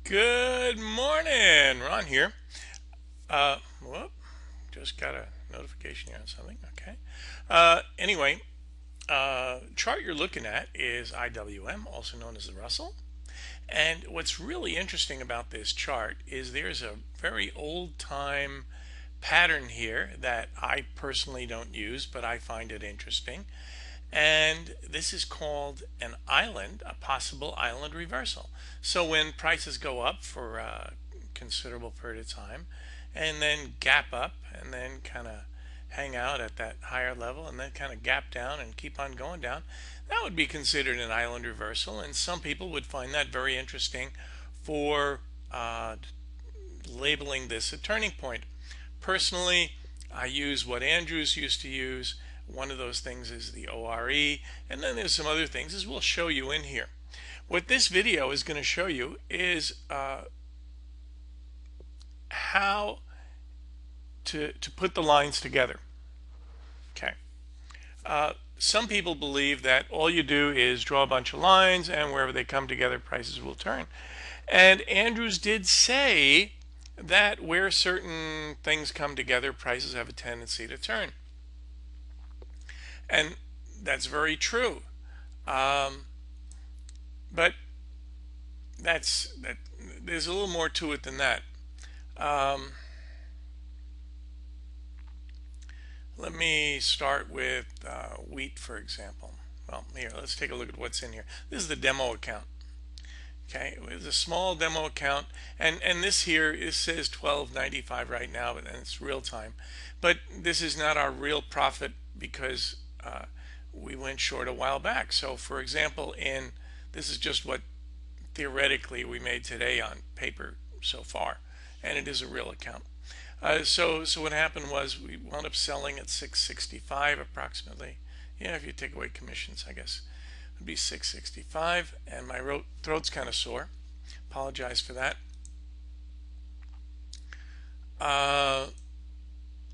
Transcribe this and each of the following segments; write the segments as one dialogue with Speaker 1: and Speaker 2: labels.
Speaker 1: Good morning, Ron here. Whoop, just got a notification here on something. Okay. Anyway, chart you're looking at is IWM, also known as the Russell. And what's really interesting about this chart is there's a very old time pattern here that I personally don't use, but I find it interesting. And this is called an island, a possible island reversal. So when prices go up for a considerable period of time and then gap up and then kind of hang out at that higher level and then kind of gap down and keep on going down, that would be considered an island reversal. And some people would find that very interesting for labeling this a turning point. Personally, I use what Andrews used to use. One of those things is the ORE, and then there's some other things as we'll show you in here. What this video is going to show you is how to put the lines together. Okay. Some people believe that all you do is draw a bunch of lines and wherever they come together, prices will turn. And Andrews did say that where certain things come together, prices have a tendency to turn. And that's very true. But there's a little more to it than that. Let me start with wheat, for example. Well, here, let's take a look at what's in here. This is the demo account. Okay, it's a small demo account, and this here it says 12.95 right now, but then it's real time. But this is not our real profit because we went short a while back. So, for example, this is just what theoretically we made today on paper so far, and it is a real account. So what happened was we wound up selling at 665 approximately. Yeah, if you take away commissions, I guess it would be 665. And my throat's kind of sore. Apologize for that.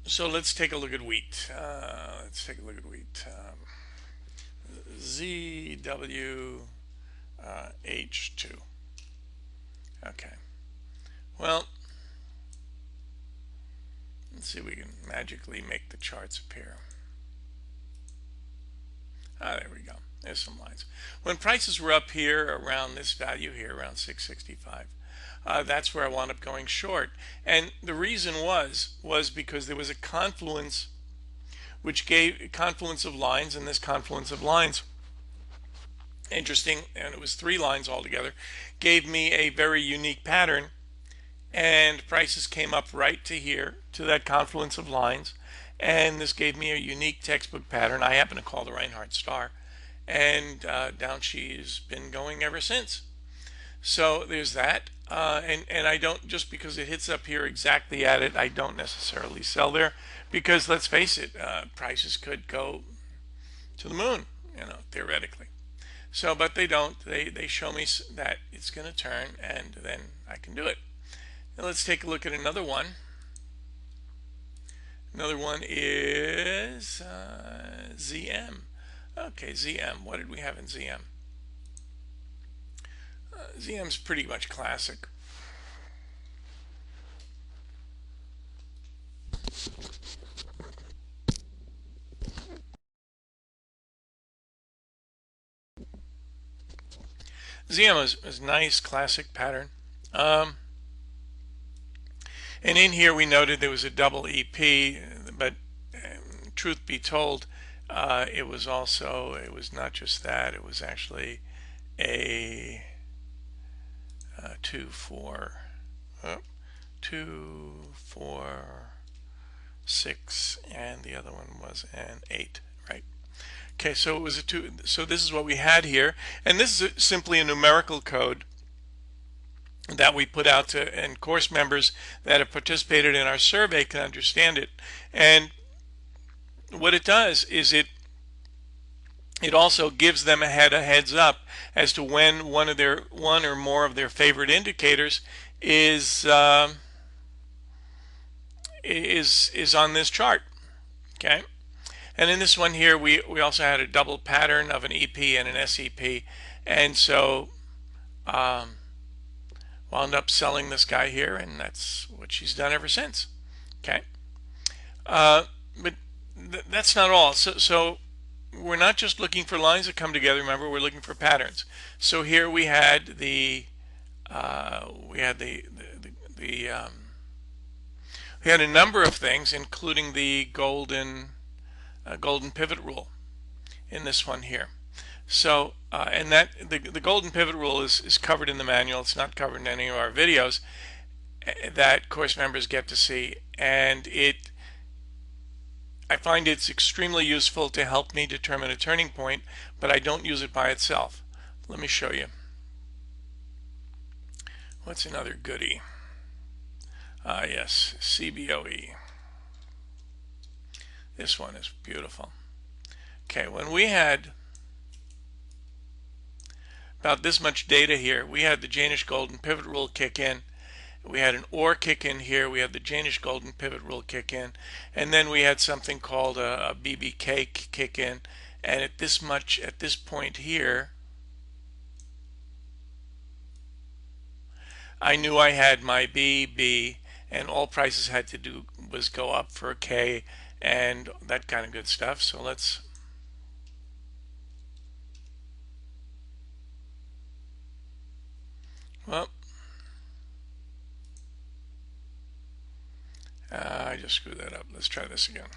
Speaker 1: So let's take a look at wheat. ZWH2. Okay. Well, let's see if we can magically make the charts appear. There we go. There's some lines. When prices were up here around this value here, around 665, that's where I wound up going short. And the reason was because there was a confluence which gave a confluence of lines, and this confluence of lines, interesting, and it was 3 lines altogether, gave me a very unique pattern, and prices came up right to here, to that confluence of lines, and this gave me a unique textbook pattern. I happen to call the Reinhardt star, and down she's been going ever since. So there's that, and I don't, just because it hits up here exactly at it, I don't necessarily sell there, because let's face it, prices could go to the moon, theoretically. So, but they don't. They show me that it's going to turn, and then I can do it. Now let's take a look at another one. Another one is ZM. Okay, ZM. What did we have in ZM? ZM's pretty much classic. ZM is nice, classic pattern. And in here we noted there was a double EP, but truth be told, it was not just that, it was actually a 2, 4, 6, and the other one was an 8, right? Okay, so it was a 2. So this is what we had here, and this is simply a numerical code that we put out to, and course members that have participated in our survey can understand it. And what it does is it also gives them a heads up as to when one or more of their favorite indicators is on this chart. Okay, and in this one here we also had a double pattern of an EP and an SEP, and so wound up selling this guy here, and that's what she's done ever since. Okay, but that's not all. So we're not just looking for lines that come together. Remember, we're looking for patterns. So here we had the we had the we had a number of things, including the golden pivot rule in this one here. So and that the golden pivot rule is covered in the manual. It's not covered in any of our videos that course members get to see, and I find it's extremely useful to help me determine a turning point, but I don't use it by itself. Let me show you. What's another goodie? Yes, CBOE. This one is beautiful. Okay, when we had about this much data here, we had the Janish golden pivot rule kick in. We had an OR kick in here. We had the Janish golden pivot rule kick in. And then we had something called a BBK kick in. And at this point here, I knew I had my B, and all prices had to do was go up for a K and that kind of good stuff. So let's well, I just screwed that up. Let's try this again.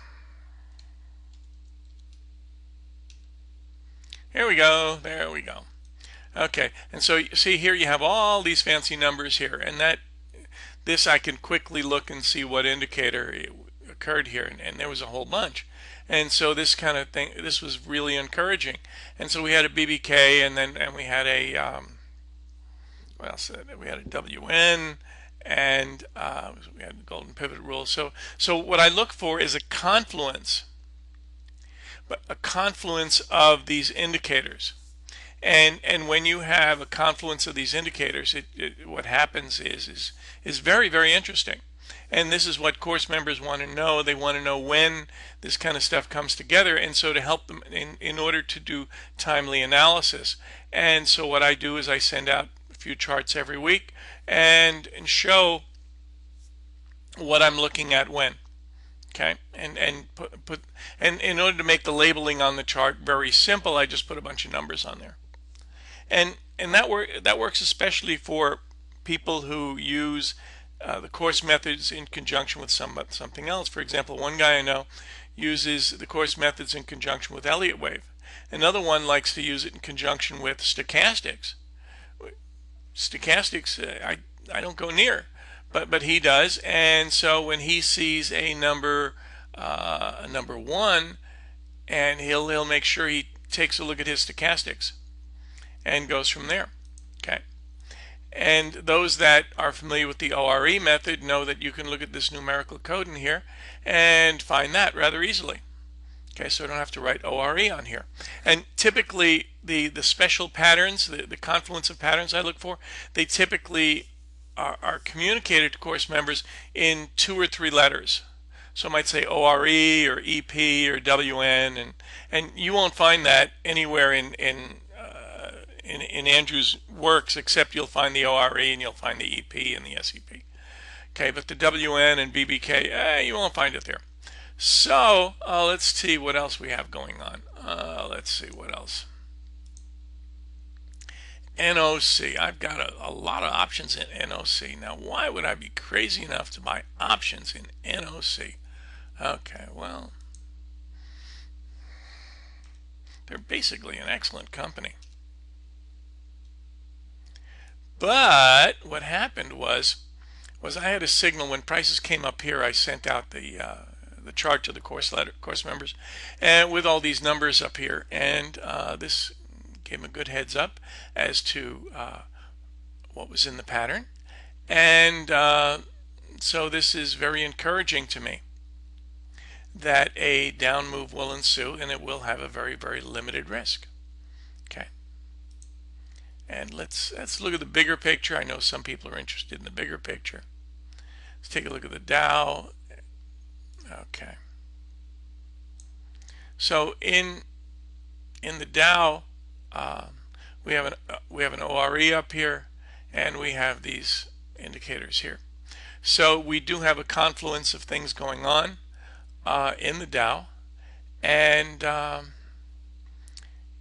Speaker 1: Here we go. There we go. Okay, and so you see here you have all these fancy numbers here, and this I can quickly look and see what indicator occurred here, and there was a whole bunch. And so this kind of thing, this was really encouraging. And so we had a BBK, and we had a what else? We had a WN, and we had the golden pivot rule. So what I look for is a confluence, but a confluence of these indicators. And when you have a confluence of these indicators, what happens is very, very interesting. And this is what course members want to know. They want to know when this kind of stuff comes together, and so to help them in order to do timely analysis. And so what I do is I send out a few charts every week and show what I'm looking at when. Okay, and in order to make the labeling on the chart very simple, I just put a bunch of numbers on there. And that works especially for people who use the course methods in conjunction with something else. For example, one guy I know uses the course methods in conjunction with Elliott wave. Another one likes to use it in conjunction with stochastics. Stochastics, I don't go near, but he does. And so when he sees a number one, and he'll make sure he takes a look at his stochastics and goes from there. Okay. And those that are familiar with the ORE method know that you can look at this numerical code in here and find that rather easily. Okay, so I don't have to write ORE on here. And typically the special patterns, the confluence of patterns I look for, they typically are communicated to course members in 2 or 3 letters. So I might say ORE or EP or WN, and you won't find that anywhere in Andrew's works, except you'll find the ORE and you'll find the EP and the SEP. Okay, but the WN and BBK, you won't find it there. So let's see what else we have going on. Let's see what else. NOC. I've got a lot of options in NOC. Now, why would I be crazy enough to buy options in NOC? Okay, well, they're basically an excellent company. But what happened was I had a signal when prices came up here. I sent out the chart to the course members, and with all these numbers up here, and this gave them a good heads up as to what was in the pattern, and so this is very encouraging to me that a down move will ensue, and it will have a very, very limited risk. Okay. And let's look at the bigger picture. I know some people are interested in the bigger picture. Let's take a look at the Dow. Okay. So in the Dow, we have an ORE up here, and we have these indicators here. So we do have a confluence of things going on in the Dow, and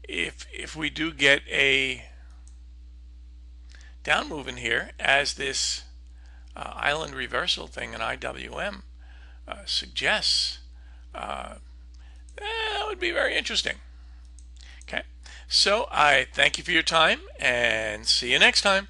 Speaker 1: if we do get a down move in here, as this island reversal thing in IWM suggests, that would be very interesting. Okay, so I thank you for your time and see you next time.